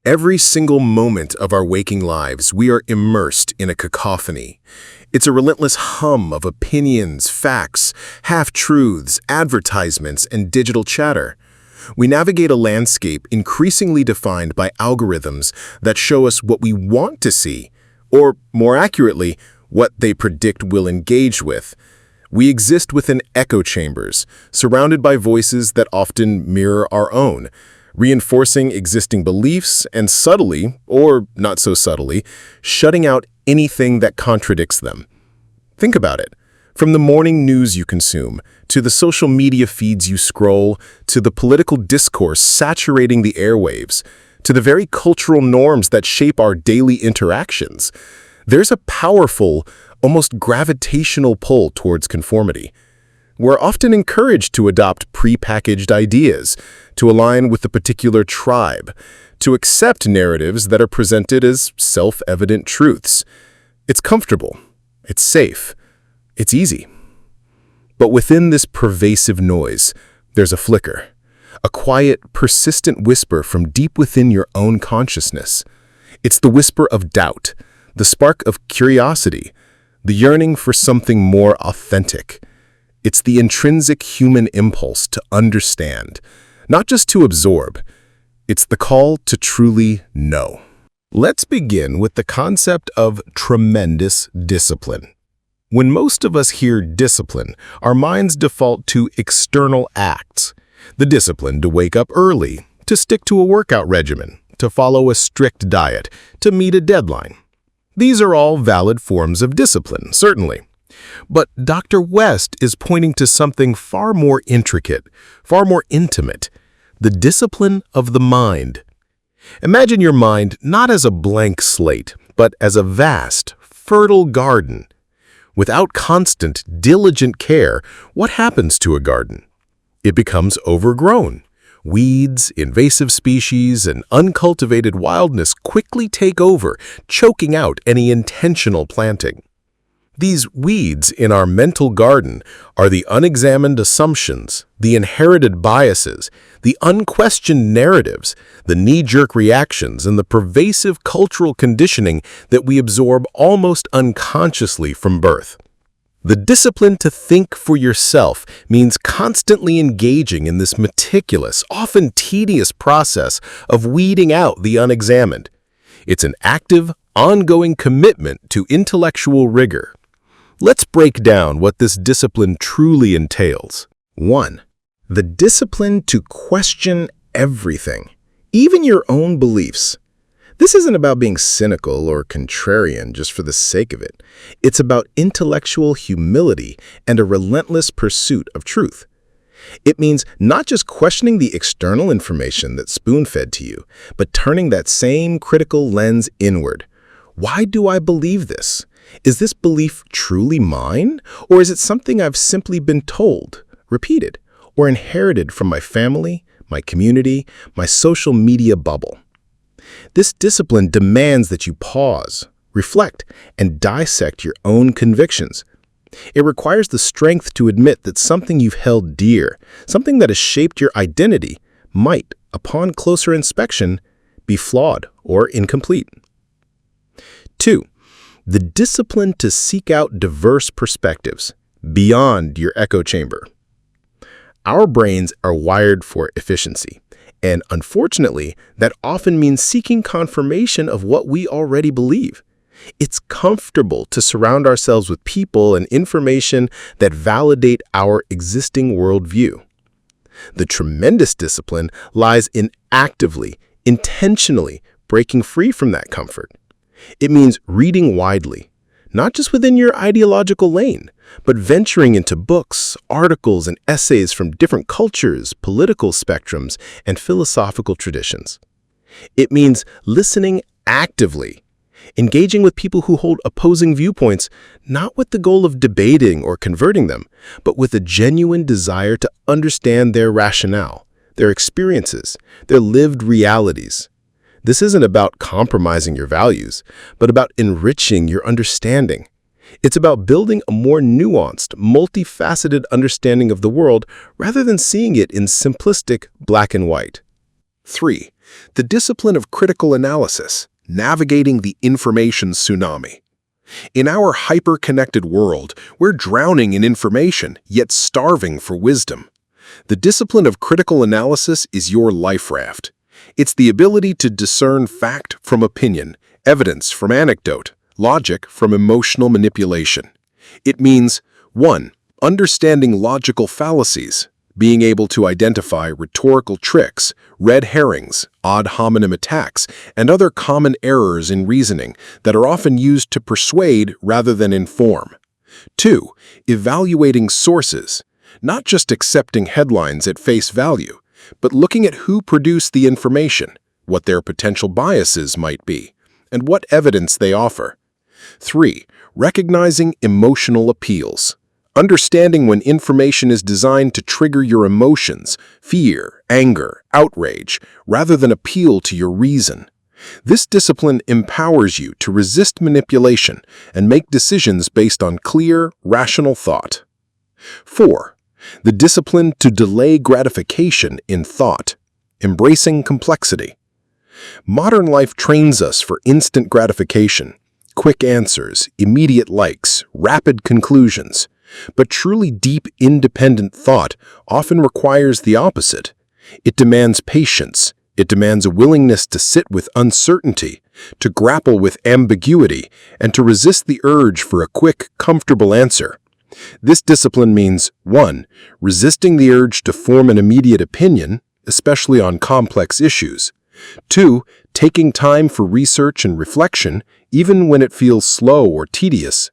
Every single moment of our waking lives, we are immersed in a cacophony. It's a relentless hum of opinions, facts, half-truths, advertisements, and digital chatter. We navigate a landscape increasingly defined by algorithms that show us what we want to see, or more accurately, what they predict we'll engage with. We exist within echo chambers, surrounded by voices that often mirror our own, reinforcing existing beliefs and subtly, or not so subtly, shutting out anything that contradicts them. Think about it. From the morning news you consume, to the social media feeds you scroll, to the political discourse saturating the airwaves, to the very cultural norms that shape our daily interactions, there's a powerful, almost gravitational pull towards conformity. We're often encouraged to adopt prepackaged ideas, to align with a particular tribe, to accept narratives that are presented as self-evident truths. It's comfortable, it's safe, it's easy. But within this pervasive noise, there's a flicker, a quiet, persistent whisper from deep within your own consciousness. It's the whisper of doubt, the spark of curiosity, the yearning for something more authentic. It's the intrinsic human impulse to understand, not just to absorb. It's the call to truly know. Let's begin with the concept of tremendous discipline. When most of us hear discipline, our minds default to external acts. The discipline to wake up early, to stick to a workout regimen, to follow a strict diet, to meet a deadline. These are all valid forms of discipline, certainly. But Dr. West is pointing to something far more intricate, far more intimate, the discipline of the mind. Imagine your mind not as a blank slate, but as a vast, fertile garden. Without constant, diligent care, what happens to a garden? It becomes overgrown. Weeds, invasive species, and uncultivated wildness quickly take over, choking out any intentional planting. These weeds in our mental garden are the unexamined assumptions, the inherited biases, the unquestioned narratives, the knee-jerk reactions, and the pervasive cultural conditioning that we absorb almost unconsciously from birth. The discipline to think for yourself means constantly engaging in this meticulous, often tedious process of weeding out the unexamined. It's an active, ongoing commitment to intellectual rigor. Let's break down what this discipline truly entails. 1. The discipline to question everything, even your own beliefs. This isn't about being cynical or contrarian just for the sake of it. It's about intellectual humility and a relentless pursuit of truth. It means not just questioning the external information that's spoon-fed to you, but turning that same critical lens inward. Why do I believe this? Is this belief truly mine, or is it something I've simply been told, repeated, or inherited from my family, my community, my social media bubble? This discipline demands that you pause, reflect, and dissect your own convictions. It requires the strength to admit that something you've held dear, something that has shaped your identity, might, upon closer inspection, be flawed or incomplete. 2. The discipline to seek out diverse perspectives beyond your echo chamber. Our brains are wired for efficiency, and unfortunately, that often means seeking confirmation of what we already believe. It's comfortable to surround ourselves with people and information that validate our existing worldview. The tremendous discipline lies in actively, intentionally breaking free from that comfort. It means reading widely, not just within your ideological lane, but venturing into books, articles, and essays from different cultures, political spectrums, and philosophical traditions. It means listening actively, engaging with people who hold opposing viewpoints, not with the goal of debating or converting them, but with a genuine desire to understand their rationale, their experiences, their lived realities. This isn't about compromising your values, but about enriching your understanding. It's about building a more nuanced, multifaceted understanding of the world rather than seeing it in simplistic black and white. 3. The discipline of critical analysis, navigating the information tsunami. In our hyper-connected world, we're drowning in information, yet starving for wisdom. The discipline of critical analysis is your life raft. It's the ability to discern fact from opinion, evidence from anecdote, logic from emotional manipulation. It means 1. Understanding logical fallacies, being able to identify rhetorical tricks, red herrings, ad hominem attacks, and other common errors in reasoning that are often used to persuade rather than inform. 2. Evaluating sources, not just accepting headlines at face value, but looking at who produced the information, what their potential biases might be, and what evidence they offer. 3. Recognizing emotional appeals. Understanding when information is designed to trigger your emotions, fear, anger, outrage, rather than appeal to your reason. This discipline empowers you to resist manipulation and make decisions based on clear, rational thought. 4. The discipline to delay gratification in thought, embracing complexity. Modern life trains us for instant gratification, quick answers, immediate likes, rapid conclusions. But truly deep, independent thought often requires the opposite. It demands patience. It demands a willingness to sit with uncertainty, to grapple with ambiguity, and to resist the urge for a quick, comfortable answer. This discipline means 1. Resisting the urge to form an immediate opinion, especially on complex issues. 2. Taking time for research and reflection, even when it feels slow or tedious.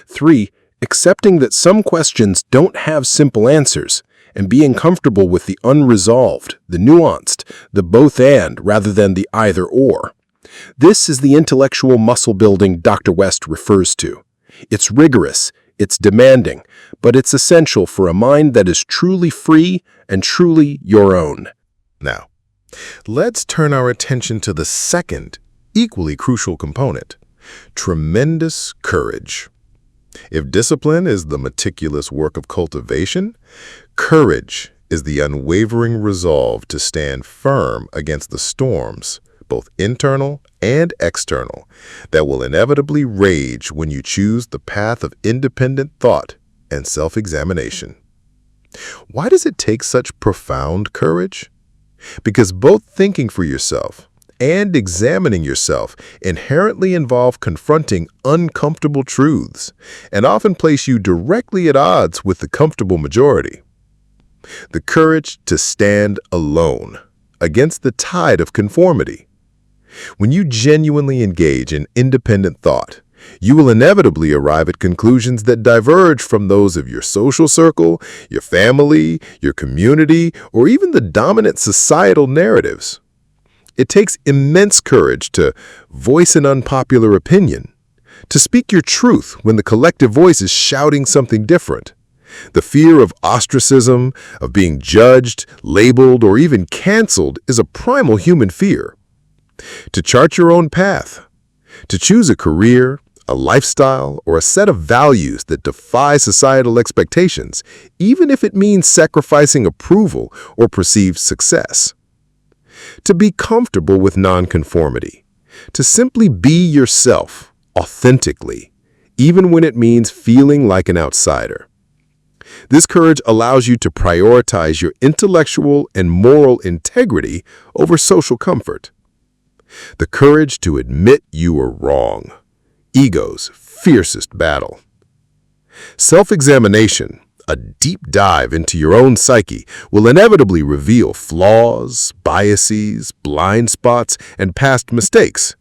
3. Accepting that some questions don't have simple answers, and being comfortable with the unresolved, the nuanced, the both-and rather than the either-or. This is the intellectual muscle building Dr. West refers to. It's rigorous, it's demanding, but it's essential for a mind that is truly free and truly your own. Now, let's turn our attention to the second, equally crucial component: tremendous courage. If discipline is the meticulous work of cultivation, courage is the unwavering resolve to stand firm against the storms, both internal and external, that will inevitably rage when you choose the path of independent thought and self-examination. Why does it take such profound courage? Because both thinking for yourself and examining yourself inherently involve confronting uncomfortable truths and often place you directly at odds with the comfortable majority. The courage to stand alone against the tide of conformity. When you genuinely engage in independent thought, you will inevitably arrive at conclusions that diverge from those of your social circle, your family, your community, or even the dominant societal narratives. It takes immense courage to voice an unpopular opinion, to speak your truth when the collective voice is shouting something different. The fear of ostracism, of being judged, labeled, or even canceled is a primal human fear. To chart your own path, to choose a career, a lifestyle, or a set of values that defy societal expectations, even if it means sacrificing approval or perceived success. To be comfortable with nonconformity, to simply be yourself authentically, even when it means feeling like an outsider. This courage allows you to prioritize your intellectual and moral integrity over social comfort. The courage to admit you were wrong, ego's fiercest battle. Self-examination, a deep dive into your own psyche, will inevitably reveal flaws, biases, blind spots, and past mistakes.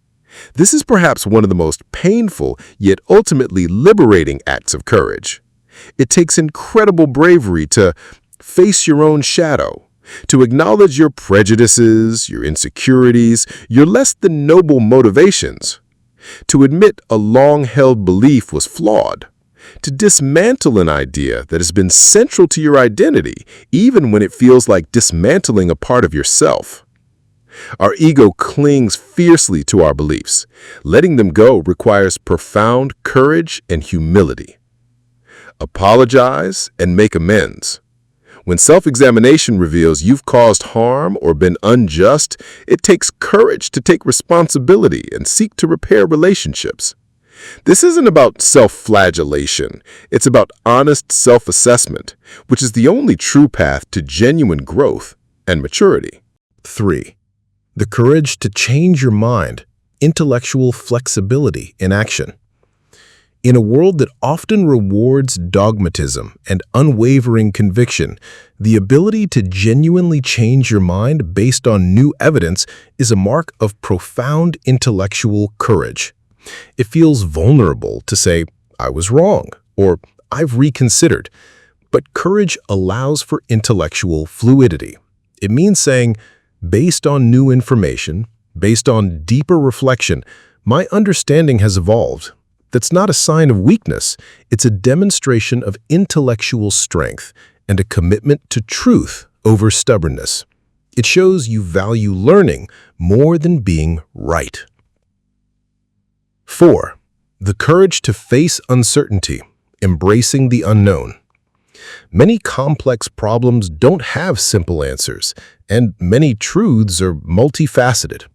This is perhaps one of the most painful yet ultimately liberating acts of courage. It takes incredible bravery to face your own shadow, to acknowledge your prejudices, your insecurities, your less than noble motivations, to admit a long-held belief was flawed, to dismantle an idea that has been central to your identity, even when it feels like dismantling a part of yourself. Our ego clings fiercely to our beliefs. Letting them go requires profound courage and humility. Apologize and make amends. When self-examination reveals you've caused harm or been unjust, it takes courage to take responsibility and seek to repair relationships. This isn't about self-flagellation. It's about honest self-assessment, which is the only true path to genuine growth and maturity. 3. The courage to change your mind, intellectual flexibility in action. In a world that often rewards dogmatism and unwavering conviction, the ability to genuinely change your mind based on new evidence is a mark of profound intellectual courage. It feels vulnerable to say, "I was wrong," or "I've reconsidered." But courage allows for intellectual fluidity. It means saying, based on new information, based on deeper reflection, my understanding has evolved. That's not a sign of weakness. It's a demonstration of intellectual strength and a commitment to truth over stubbornness. It shows you value learning more than being right. 4. The courage to face uncertainty, embracing the unknown. Many complex problems don't have simple answers, and many truths are multifaceted.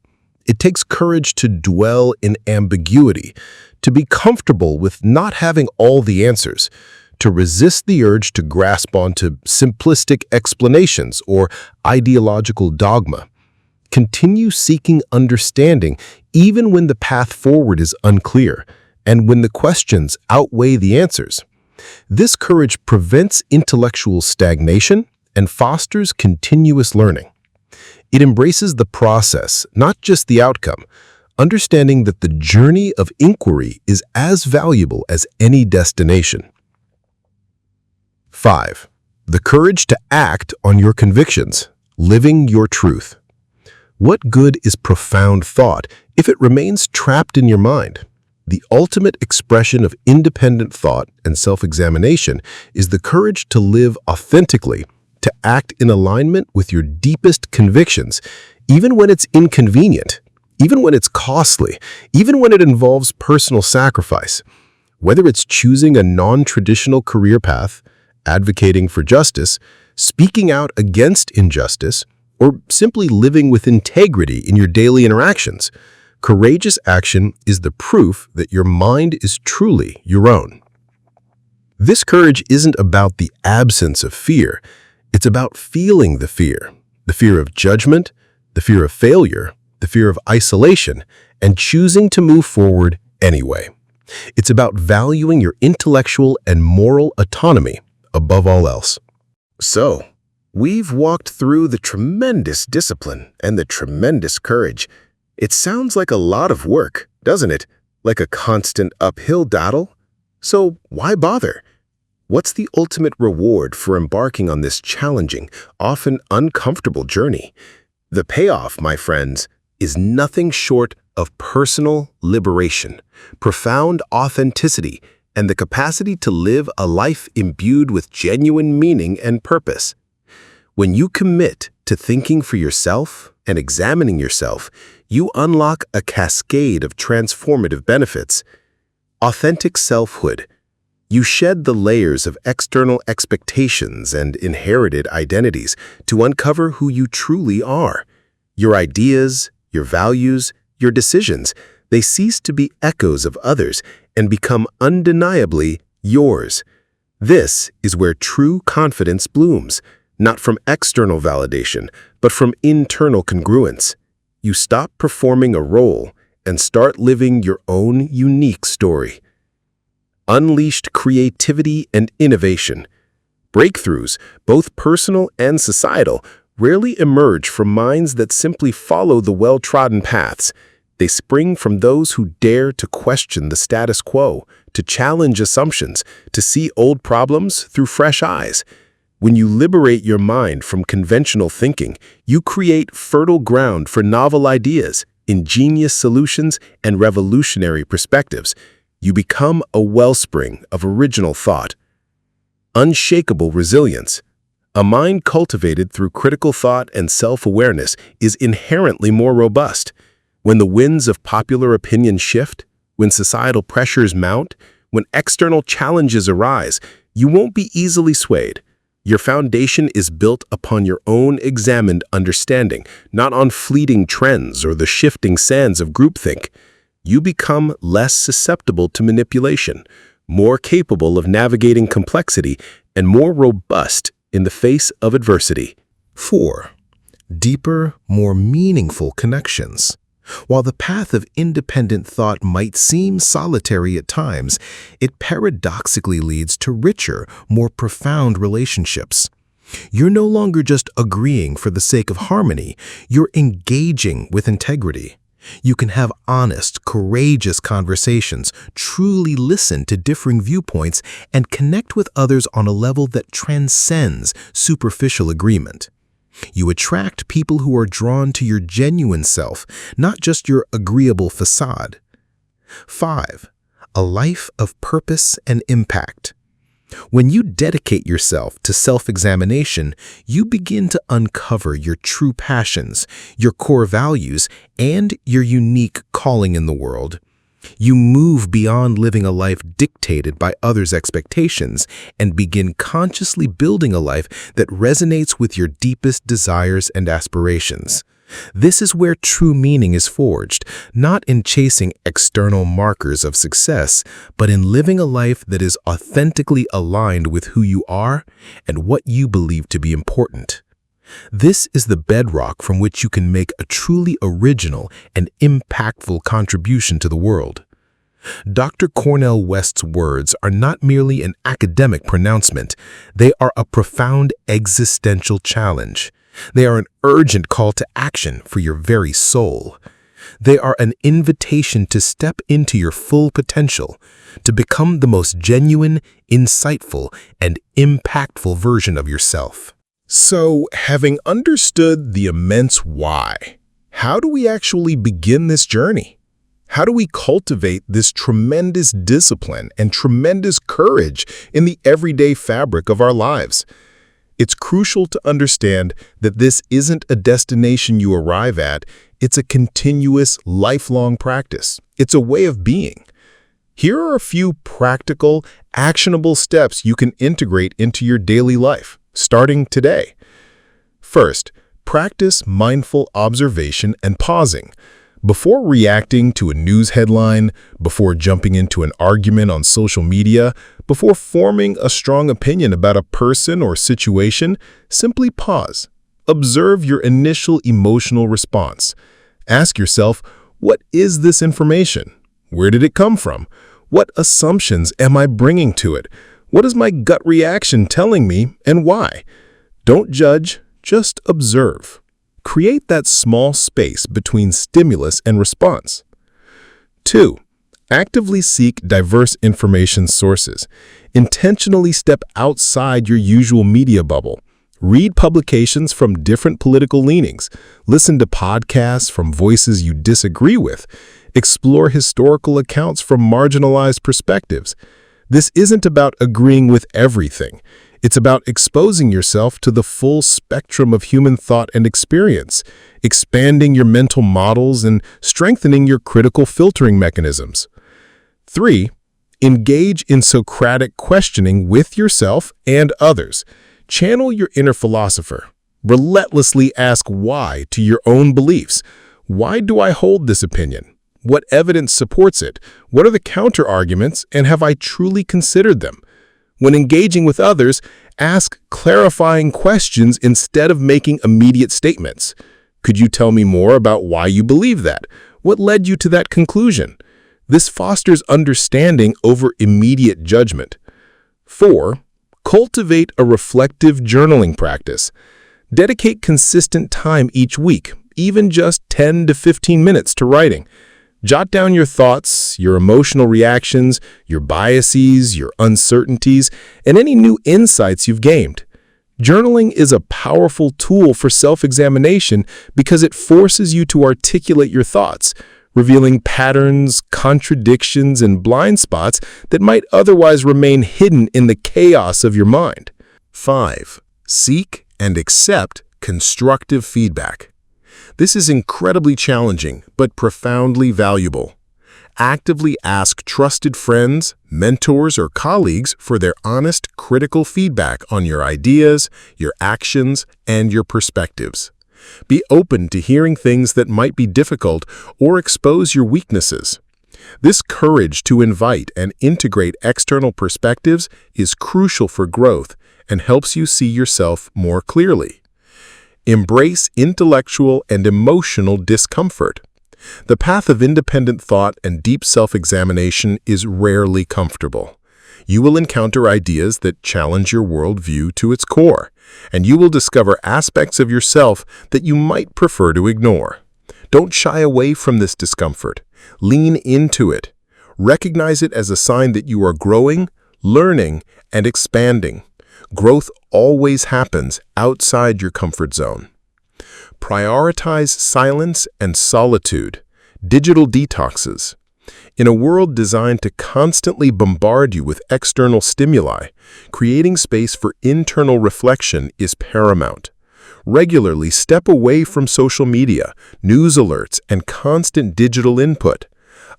It takes courage to dwell in ambiguity, to be comfortable with not having all the answers, to resist the urge to grasp onto simplistic explanations or ideological dogma. Continue seeking understanding even when the path forward is unclear and when the questions outweigh the answers. This courage prevents intellectual stagnation and fosters continuous learning. It embraces the process, not just the outcome, understanding that the journey of inquiry is as valuable as any destination. 5. The courage to act on your convictions, living your truth. What good is profound thought if it remains trapped in your mind? The ultimate expression of independent thought and self-examination is the courage to live authentically, to act in alignment with your deepest convictions, even when it's inconvenient, even when it's costly, even when it involves personal sacrifice. Whether it's choosing a non-traditional career path, advocating for justice, speaking out against injustice, or simply living with integrity in your daily interactions, courageous action is the proof that your mind is truly your own. This courage isn't about the absence of fear. It's about feeling the fear of judgment, the fear of failure, the fear of isolation, and choosing to move forward anyway. It's about valuing your intellectual and moral autonomy above all else. So, we've walked through the tremendous discipline and the tremendous courage. It sounds like a lot of work, doesn't it? Like a constant uphill battle? So why bother? What's the ultimate reward for embarking on this challenging, often uncomfortable journey? The payoff, my friends, is nothing short of personal liberation, profound authenticity, and the capacity to live a life imbued with genuine meaning and purpose. When you commit to thinking for yourself and examining yourself, you unlock a cascade of transformative benefits. Authentic selfhood. You shed the layers of external expectations and inherited identities to uncover who you truly are. Your ideas, your values, your decisions, they cease to be echoes of others and become undeniably yours. This is where true confidence blooms, not from external validation, but from internal congruence. You stop performing a role and start living your own unique story. Unleashed creativity and innovation. Breakthroughs, both personal and societal, rarely emerge from minds that simply follow the well-trodden paths. They spring from those who dare to question the status quo, to challenge assumptions, to see old problems through fresh eyes. When you liberate your mind from conventional thinking, you create fertile ground for novel ideas, ingenious solutions, and revolutionary perspectives. You become a wellspring of original thought. Unshakable resilience. A mind cultivated through critical thought and self-awareness is inherently more robust. When the winds of popular opinion shift, when societal pressures mount, when external challenges arise, you won't be easily swayed. Your foundation is built upon your own examined understanding, not on fleeting trends or the shifting sands of groupthink. You become less susceptible to manipulation, more capable of navigating complexity, and more robust in the face of adversity. 4. Deeper, more meaningful connections. While the path of independent thought might seem solitary at times, it paradoxically leads to richer, more profound relationships. You're no longer just agreeing for the sake of harmony, you're engaging with integrity. You can have honest, courageous conversations, truly listen to differing viewpoints, and connect with others on a level that transcends superficial agreement. You attract people who are drawn to your genuine self, not just your agreeable facade. 5. A life of purpose and impact. When you dedicate yourself to self-examination, you begin to uncover your true passions, your core values, and your unique calling in the world. You move beyond living a life dictated by others' expectations and begin consciously building a life that resonates with your deepest desires and aspirations. This is where true meaning is forged, not in chasing external markers of success, but in living a life that is authentically aligned with who you are and what you believe to be important. This is the bedrock from which you can make a truly original and impactful contribution to the world. Dr. Cornel West's words are not merely an academic pronouncement. They are a profound existential challenge. They are an urgent call to action for your very soul. They are an invitation to step into your full potential, to become the most genuine, insightful, and impactful version of yourself. So, having understood the immense why, how do we actually begin this journey? How do we cultivate this tremendous discipline and tremendous courage in the everyday fabric of our lives? It's crucial to understand that this isn't a destination you arrive at, it's a continuous, lifelong practice. It's a way of being. Here are a few practical, actionable steps you can integrate into your daily life, starting today. First, practice mindful observation and pausing. Before reacting to a news headline, before jumping into an argument on social media, before forming a strong opinion about a person or situation, simply pause. Observe your initial emotional response. Ask yourself, what is this information? Where did it come from? What assumptions am I bringing to it? What is my gut reaction telling me, and why? Don't judge, just observe. Create that small space between stimulus and response. 2. Actively seek diverse information sources. Intentionally step outside your usual media bubble. Read publications from different political leanings. Listen to podcasts from voices you disagree with. Explore historical accounts from marginalized perspectives. This isn't about agreeing with everything. It's about exposing yourself to the full spectrum of human thought and experience, expanding your mental models and strengthening your critical filtering mechanisms. 3. Engage in Socratic questioning with yourself and others. Channel your inner philosopher. Relentlessly ask why to your own beliefs. Why do I hold this opinion? What evidence supports it? What are the counter-arguments, and have I truly considered them? When engaging with others, ask clarifying questions instead of making immediate statements. Could you tell me more about why you believe that? What led you to that conclusion? This fosters understanding over immediate judgment. 4. Cultivate a reflective journaling practice. Dedicate consistent time each week, even just 10 to 15 minutes to writing. Jot down your thoughts, your emotional reactions, your biases, your uncertainties, and any new insights you've gained. Journaling is a powerful tool for self-examination because it forces you to articulate your thoughts, revealing patterns, contradictions, and blind spots that might otherwise remain hidden in the chaos of your mind. 5. Seek and accept constructive feedback. This is incredibly challenging, but profoundly valuable. Actively ask trusted friends, mentors, or colleagues for their honest, critical feedback on your ideas, your actions, and your perspectives. Be open to hearing things that might be difficult or expose your weaknesses. This courage to invite and integrate external perspectives is crucial for growth and helps you see yourself more clearly. Embrace intellectual and emotional discomfort. The path of independent thought and deep self-examination is rarely comfortable. You will encounter ideas that challenge your worldview to its core, and you will discover aspects of yourself that you might prefer to ignore. Don't shy away from this discomfort. Lean into it. Recognize it as a sign that you are growing, learning, and expanding. Growth always happens outside your comfort zone. Prioritize silence and solitude. Digital detoxes. In a world designed to constantly bombard you with external stimuli, creating space for internal reflection is paramount. Regularly step away from social media, news alerts, and constant digital input.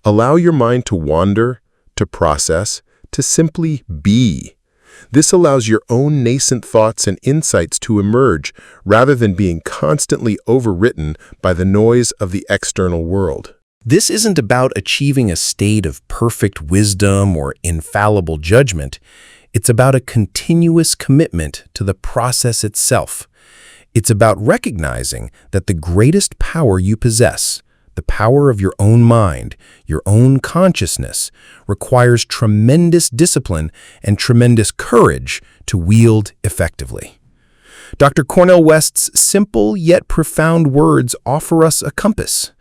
Allow your mind to wander, to process, to simply be. This allows your own nascent thoughts and insights to emerge rather than being constantly overwritten by the noise of the external world. This isn't about achieving a state of perfect wisdom or infallible judgment. It's about a continuous commitment to the process itself. It's about recognizing that the greatest power you possess, the power of your own mind, your own consciousness, requires tremendous discipline and tremendous courage to wield effectively. Dr. Cornel West's simple yet profound words offer us a compass.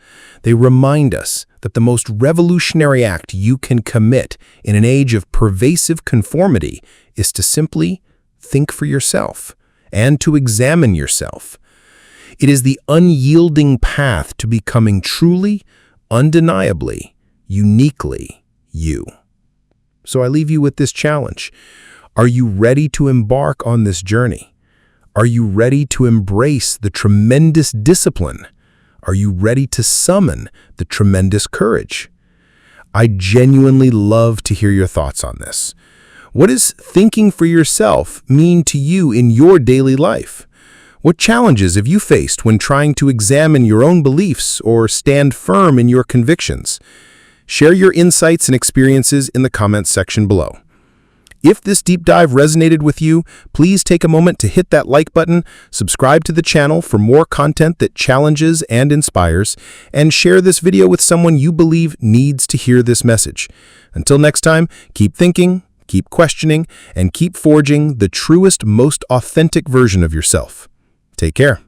They remind us that the most revolutionary act you can commit in an age of pervasive conformity is to simply think for yourself and to examine yourself. It is the unyielding path to becoming truly, undeniably, uniquely you. So I leave you with this challenge. Are you ready to embark on this journey? Are you ready to embrace the tremendous discipline? Are you ready to summon the tremendous courage? I genuinely love to hear your thoughts on this. What does thinking for yourself mean to you in your daily life? What challenges have you faced when trying to examine your own beliefs or stand firm in your convictions? Share your insights and experiences in the comments section below. If this deep dive resonated with you, please take a moment to hit that like button, subscribe to the channel for more content that challenges and inspires, and share this video with someone you believe needs to hear this message. Until next time, keep thinking, keep questioning, and keep forging the truest, most authentic version of yourself. Take care.